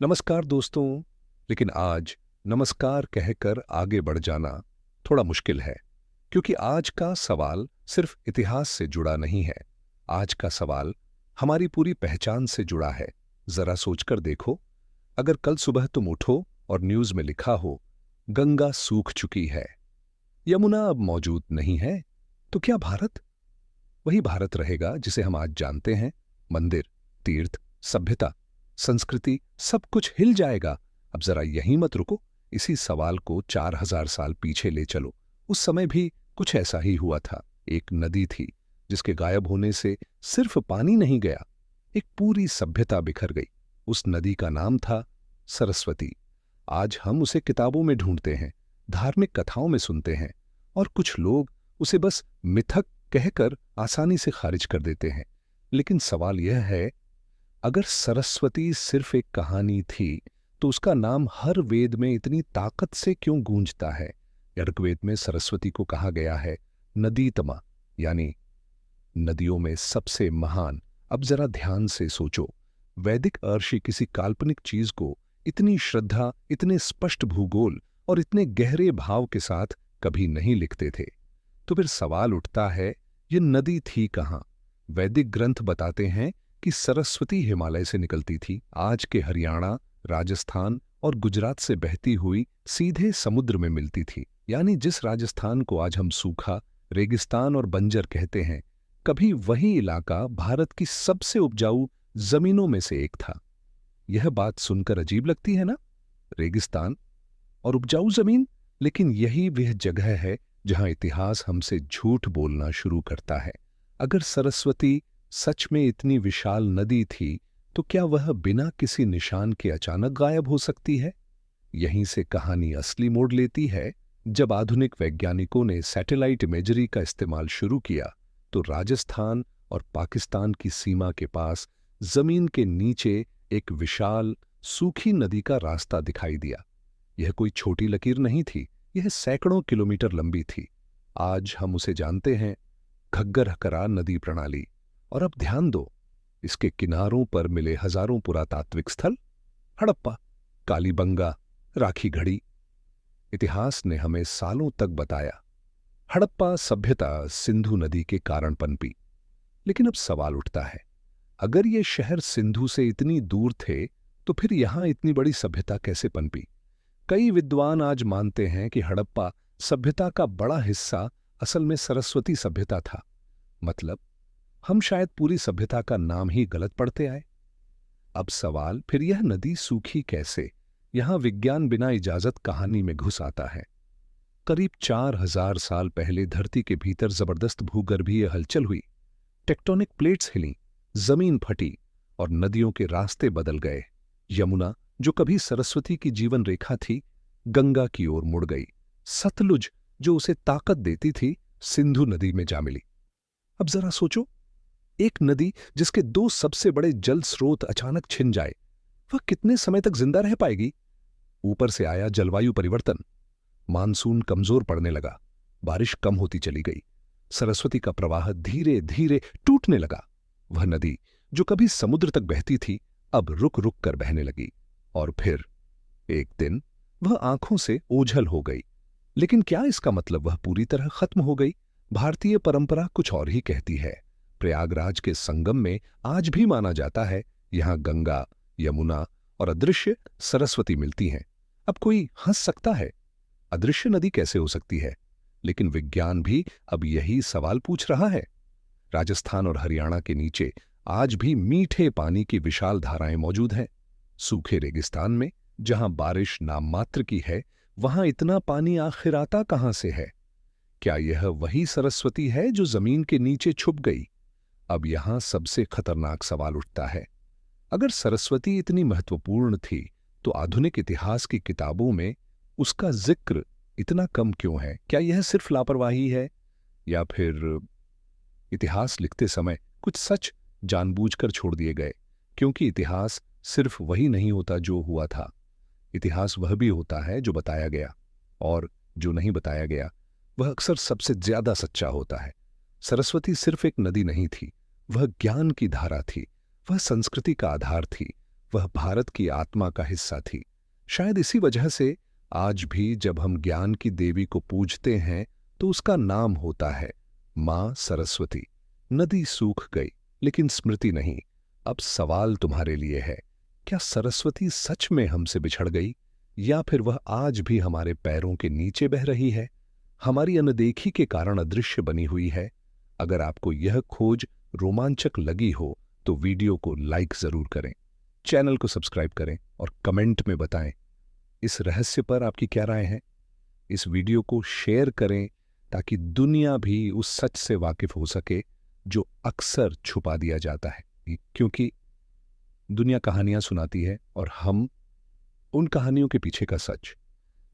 नमस्कार दोस्तों। लेकिन आज नमस्कार कहकर आगे बढ़ जाना थोड़ा मुश्किल है, क्योंकि आज का सवाल सिर्फ इतिहास से जुड़ा नहीं है। आज का सवाल हमारी पूरी पहचान से जुड़ा है। जरा सोचकर देखो, अगर कल सुबह तुम उठो और न्यूज में लिखा हो गंगा सूख चुकी है, यमुना अब मौजूद नहीं है, तो क्या भारत वही भारत रहेगा जिसे हम आज जानते हैं? मंदिर, तीर्थ, सभ्यता, संस्कृति, सब कुछ हिल जाएगा। अब जरा यहीं मत रुको, इसी सवाल को 4000 साल पीछे ले चलो। उस समय भी कुछ ऐसा ही हुआ था। एक नदी थी जिसके गायब होने से सिर्फ पानी नहीं गया, एक पूरी सभ्यता बिखर गई। उस नदी का नाम था सरस्वती। आज हम उसे किताबों में ढूंढते हैं, धार्मिक कथाओं में सुनते हैं, और कुछ लोग उसे बस मिथक कहकर आसानी से खारिज कर देते हैं। लेकिन सवाल यह है, अगर सरस्वती सिर्फ एक कहानी थी, तो उसका नाम हर वेद में इतनी ताकत से क्यों गूंजता है? ऋग्वेद में सरस्वती को कहा गया है नदीतमा, यानी नदियों में सबसे महान। अब जरा ध्यान से सोचो, वैदिक ऋषि किसी काल्पनिक चीज को इतनी श्रद्धा, इतने स्पष्ट भूगोल और इतने गहरे भाव के साथ कभी नहीं लिखते थे। तो फिर सवाल उठता है, ये नदी थी कहां? वैदिक ग्रंथ बताते हैं कि सरस्वती हिमालय से निकलती थी, आज के हरियाणा, राजस्थान और गुजरात से बहती हुई सीधे समुद्र में मिलती थी। यानी जिस राजस्थान को आज हम सूखा, रेगिस्तान और बंजर कहते हैं, कभी वही इलाका भारत की सबसे उपजाऊ जमीनों में से एक था। यह बात सुनकर अजीब लगती है ना? रेगिस्तान और उपजाऊ जमीन, लेकिन यही वह जगह है जहां इतिहास हमसे झूठ बोलना शुरू करता है। अगर सरस्वती सच में इतनी विशाल नदी थी, तो क्या वह बिना किसी निशान के अचानक गायब हो सकती है? यहीं से कहानी असली मोड़ लेती है। जब आधुनिक वैज्ञानिकों ने सैटेलाइट इमेजरी का इस्तेमाल शुरू किया, तो राजस्थान और पाकिस्तान की सीमा के पास जमीन के नीचे एक विशाल सूखी नदी का रास्ता दिखाई दिया। यह कोई छोटी लकीर नहीं थी, यह सैकड़ों किलोमीटर लंबी थी। आज हम उसे जानते हैं घग्गर-हकरा नदी प्रणाली। और अब ध्यान दो, इसके किनारों पर मिले हजारों पुरातात्विक स्थल, हड़प्पा, कालीबंगा, राखी घड़ी। इतिहास ने हमें सालों तक बताया हड़प्पा सभ्यता सिंधु नदी के कारण पनपी। लेकिन अब सवाल उठता है, अगर ये शहर सिंधु से इतनी दूर थे, तो फिर यहां इतनी बड़ी सभ्यता कैसे पनपी? कई विद्वान आज मानते हैं कि हड़प्पा सभ्यता का बड़ा हिस्सा असल में सरस्वती सभ्यता था। मतलब हम शायद पूरी सभ्यता का नाम ही गलत पढ़ते आए। अब सवाल फिर, यह नदी सूखी कैसे? यहां विज्ञान बिना इजाजत कहानी में घुस आता है। करीब 4000 साल पहले धरती के भीतर जबरदस्त भूगर्भीय हलचल हुई। टेक्टोनिक प्लेट्स हिलीं, जमीन फटी और नदियों के रास्ते बदल गए। यमुना, जो कभी सरस्वती की जीवन रेखा थी, गंगा की ओर मुड़ गई। सतलुज, जो उसे ताकत देती थी, सिंधु नदी में जा मिली। अब जरा सोचो, एक नदी जिसके दो सबसे बड़े जल स्रोत अचानक छिन जाए, वह कितने समय तक जिंदा रह पाएगी? ऊपर से आया जलवायु परिवर्तन, मानसून कमजोर पड़ने लगा, बारिश कम होती चली गई, सरस्वती का प्रवाह धीरे धीरे टूटने लगा। वह नदी जो कभी समुद्र तक बहती थी, अब रुक रुक कर बहने लगी, और फिर एक दिन वह आंखों से ओझल हो गई। लेकिन क्या इसका मतलब वह पूरी तरह खत्म हो गई? भारतीय परंपरा कुछ और ही कहती है। प्रयागराज के संगम में आज भी माना जाता है, यहां गंगा, यमुना और अदृश्य सरस्वती मिलती हैं। अब कोई हंस सकता है, अदृश्य नदी कैसे हो सकती है? लेकिन विज्ञान भी अब यही सवाल पूछ रहा है। राजस्थान और हरियाणा के नीचे आज भी मीठे पानी की विशाल धाराएं मौजूद हैं। सूखे रेगिस्तान में जहां बारिश नाम मात्र की है, वहां इतना पानी आखिर आता कहां से है? क्या यह वही सरस्वती है जो जमीन के नीचे छुप गई? अब यहां सबसे खतरनाक सवाल उठता है, अगर सरस्वती इतनी महत्वपूर्ण थी, तो आधुनिक इतिहास की किताबों में उसका जिक्र इतना कम क्यों है? क्या यह सिर्फ लापरवाही है, या फिर इतिहास लिखते समय कुछ सच जानबूझकर छोड़ दिए गए? क्योंकि इतिहास सिर्फ वही नहीं होता जो हुआ था, इतिहास वह भी होता है जो बताया गया, और जो नहीं बताया गया वह अक्सर सबसे ज्यादा सच्चा होता है। सरस्वती सिर्फ एक नदी नहीं थी, वह ज्ञान की धारा थी, वह संस्कृति का आधार थी, वह भारत की आत्मा का हिस्सा थी। शायद इसी वजह से आज भी जब हम ज्ञान की देवी को पूजते हैं तो उसका नाम होता है मां सरस्वती। नदी सूख गई, लेकिन स्मृति नहीं। अब सवाल तुम्हारे लिए है, क्या सरस्वती सच में हमसे बिछड़ गई, या फिर वह आज भी हमारे पैरों के नीचे बह रही है, हमारी अनदेखी के कारण अदृश्य बनी हुई है? अगर आपको यह खोज रोमांचक लगी हो तो वीडियो को लाइक जरूर करें, चैनल को सब्सक्राइब करें और कमेंट में बताएं इस रहस्य पर आपकी क्या राय है। इस वीडियो को शेयर करें ताकि दुनिया भी उस सच से वाकिफ हो सके जो अक्सर छुपा दिया जाता है, क्योंकि दुनिया कहानियां सुनाती है और हम उन कहानियों के पीछे का सच।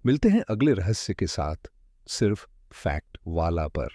मिलते हैं अगले रहस्य के साथ, सिर्फ फैक्ट वाला पर।